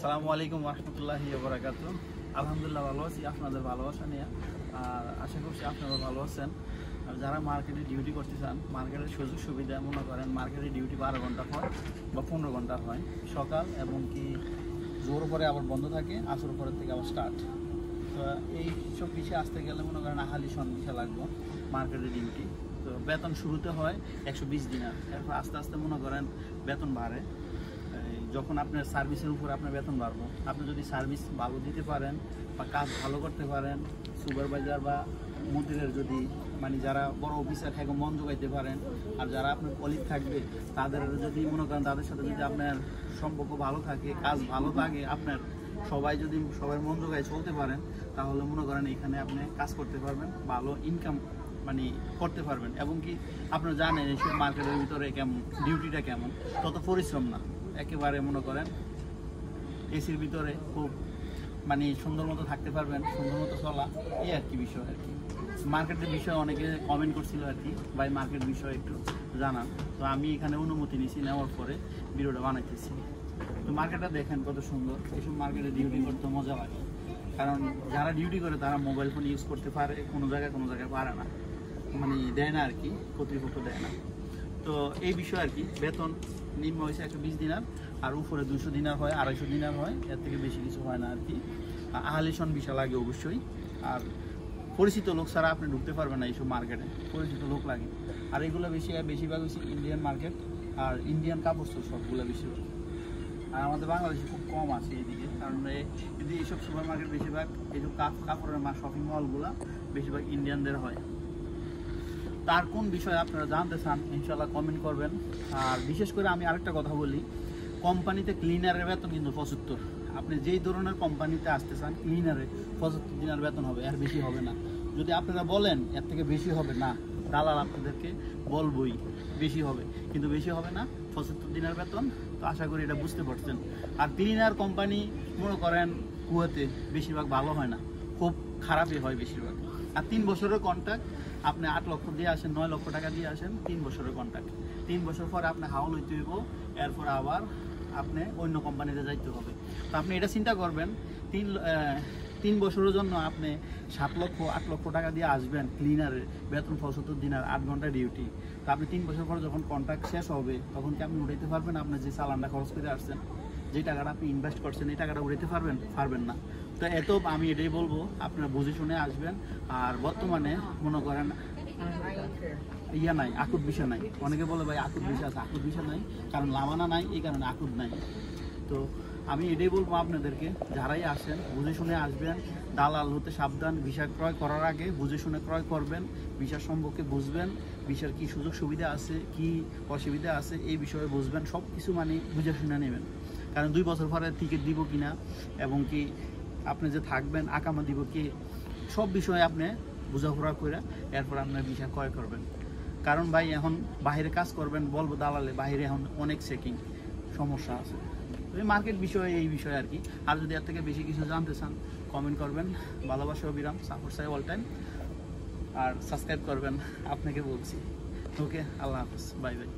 আসসালামু আলাইকুম রহমতুল্লাহি ওয়া বারাকাতুহু। আলহামদুলিল্লাহ ভালো আছি আপনাদের ভালোবাসা নিয়ে। আর আশা করছি আপনারা ভালো আছেন। আর যারা মার্কেটে ডিউটি করতে চান, মার্কেটের সুযোগ সুবিধা মনে করেন মার্কেটে ডিউটি 12 ঘন্টা হয় বা 15 ঘন্টা হয় সকাল, এবং কি জোর পরে আবার বন্ধ থাকে, আসর পরের থেকে আবার স্টার্ট। তো এই সব বিষয়ে আসতে গেলে মনে করেন আহালি সন্ধিশা লাগবে মার্কেটে ডিউটি। তো বেতন শুরুতে হয় 120 দিনার, এরপর আস্তে আস্তে মনে করেন বেতন বাড়ে। যখন আপনার সার্ভিসের উপর আপনার বেতন বাড়বো, আপনি যদি সার্ভিস ভালো দিতে পারেন বা কাজ ভালো করতে পারেন, সুপারভাইজার বা মুদিরের যদি মানে যারা বড় অফিসার থাকে মন জোগাইতে পারেন, আর যারা আপনার কলিগ থাকবে তাদের যদি মনে করেন তাদের সাথে যদি আপনার সম্পর্ক ভালো থাকে, কাজ ভালো থাকে, আপনার সবাই মন জোগায় চলতে পারেন, তাহলে মনে করেন এখানে আপনি কাজ করতে পারবেন, ভালো ইনকাম মানে করতে পারবেন। এবং কি আপনারা জানেন এইসব মার্কেটের ভিতরে কেমন ডিউটিটা কেমন, তত পরিশ্রম না, একেবারে মনে করেন এসির ভিতরে খুব মানে সুন্দর মতো থাকতে পারবেন, সুন্দর মতো চলা, এই আর কি বিষয় আর কি। মার্কেটের বিষয়ে অনেকে কমেন্ট করছিল আর কি, ভাই মার্কেট বিষয়ে একটু জানান। তো আমি এখানে অনুমতি নিয়েছি, নেওয়ার পরে ভিডিওটা বানাইতেছি। তো মার্কেটটা দেখেন কত সুন্দর। এইসব মার্কেটে ডিউটি করতে মজা লাগে, কারণ যারা ডিউটি করে তারা মোবাইল ফোন ইউজ করতে পারে, কোনো জায়গায় পারে না, মানে দেয় না আর কি, কর্তৃপক্ষ দেয় না। তো এই বিষয় আর কি। বেতন নিম্ন হয়েছে 120 দিনার, আর উপরে 200 দিনার হয়, 250 দিনার হয়, এর থেকে বেশি কিছু হয় না আর কি। আহালিশন ভিসা লাগে অবশ্যই, আর পরিচিত লোক ছাড়া আপনি ঢুকতে পারবেন না এইসব মার্কেটে, পরিচিত লোক লাগে। আর এগুলো বেশিরভাগ হচ্ছে ইন্ডিয়ান মার্কেট, আর ইন্ডিয়ান কাপড় সবগুলো বেশিরভাগ। আর আমাদের বাংলাদেশে খুব কম আছে এইদিকে, কারণ যদি এইসব সুপার মার্কেট বেশিরভাগ এইসব কাপড়ের শপিং মলগুলো বেশিরভাগ ইন্ডিয়ানদের হয়। তার কোন বিষয়ে আপনারা জানতে চান ইনশাল্লাহ কমেন্ট করবেন। আর বিশেষ করে আমি আরেকটা কথা বলি, কোম্পানিতে ক্লিনারের বেতন কিন্তু 75। আপনি যেই ধরনের কোম্পানিতে আসতে চান ক্লিনারে 75 দিনের বেতন হবে, এর বেশি হবে না। যদি আপনারা বলেন এর থেকে বেশি হবে না, দালাল আপনাদেরকে বলবই বেশি হবে, কিন্তু বেশি হবে না, 75 দিনের বেতন। তো আশা করি এটা বুঝতে পারছেন। আর ক্লিনার কোম্পানি মনে করেন কুয়াতে বেশিরভাগ ভালো হয় না, খুব খারাপই হয় বেশিরভাগ। আর 3 বছরের কন্ট্রাক্ট, আপনি 8 লক্ষ দিয়ে আসেন, 9 লক্ষ টাকা দিয়ে আসেন, 3 বছরের কন্ট্রাক্ট। 3 বছর পরে আপনি হাওল হইতে হইব, এরপর আবার আপনি অন্য কোম্পানিতে যাইতে হবে। তো আপনি এটা চিন্তা করবেন, 3 বছরের জন্য আপনি 7 লক্ষ 8 লক্ষ টাকা দিয়ে আসবেন ক্লিনারের বেতন 75 দিনের 8 ঘন্টা ডিউটি। তো আপনি 3 বছর পরে যখন কন্ট্রাক্ট শেষ হবে তখন কি আপনি উঠাইতে পারবেন? আপনার যে চালানটা খরচ করে আসছেন, যে টাকাটা আপনি ইনভেস্ট করছেন, এই টাকাটা উঠাইতে পারবেন না। তো আমি এটাই বলবো, আপনারা বুঝে শুনে আসবেন। আর বর্তমানে মনে করেন ইয়া নাই, আকুত বিষয় নাই। অনেকে বলে ভাই আকুত বিষয় আছে, আকুত বিষয় নাই, কারণ লামানা নাই, এই কারণে আকুত নাই। তো আমি এটাই বলবো আপনাদেরকে, যারাই আসেন বুঝে শুনে আসবেন, দালাল হতে সাবধান। ভিসা ক্রয় করার আগে বুঝে শুনে ক্রয় করবেন, ভিসার সম্পর্কে বুঝবেন, ভিসার কী সুযোগ সুবিধা আছে, কি অসুবিধা আছে, এই বিষয়ে বুঝবেন, সব কিছু মানে বুঝে শুনে নেবেন। কারণ 2 বছর পরে টিকিট দিব কিনা, এবং কি আপনি যে থাকবেন আকামা দিব কি, সব বিষয়ে আপনি বোঝাপড়া করে এরপর আপনার ভিসা ক্রয় করবেন। কারণ ভাই এখন বাইরে কাজ করবেন, বলবো দালালে বাইরে এখন অনেক চেকিং সমস্যা আছে। এই মার্কেট বিষয়ে এই বিষয় আর কি। আর যদি এর থেকে বেশি কিছু জানতে চান কমেন্ট করবেন। ভালোবাসা অবিরাম, সাপোর্ট চাই অল টাইম, আর সাবস্ক্রাইব করবেন, আপনাকে বলছি। ওকে, আল্লাহ হাফেজ, বাই বাই।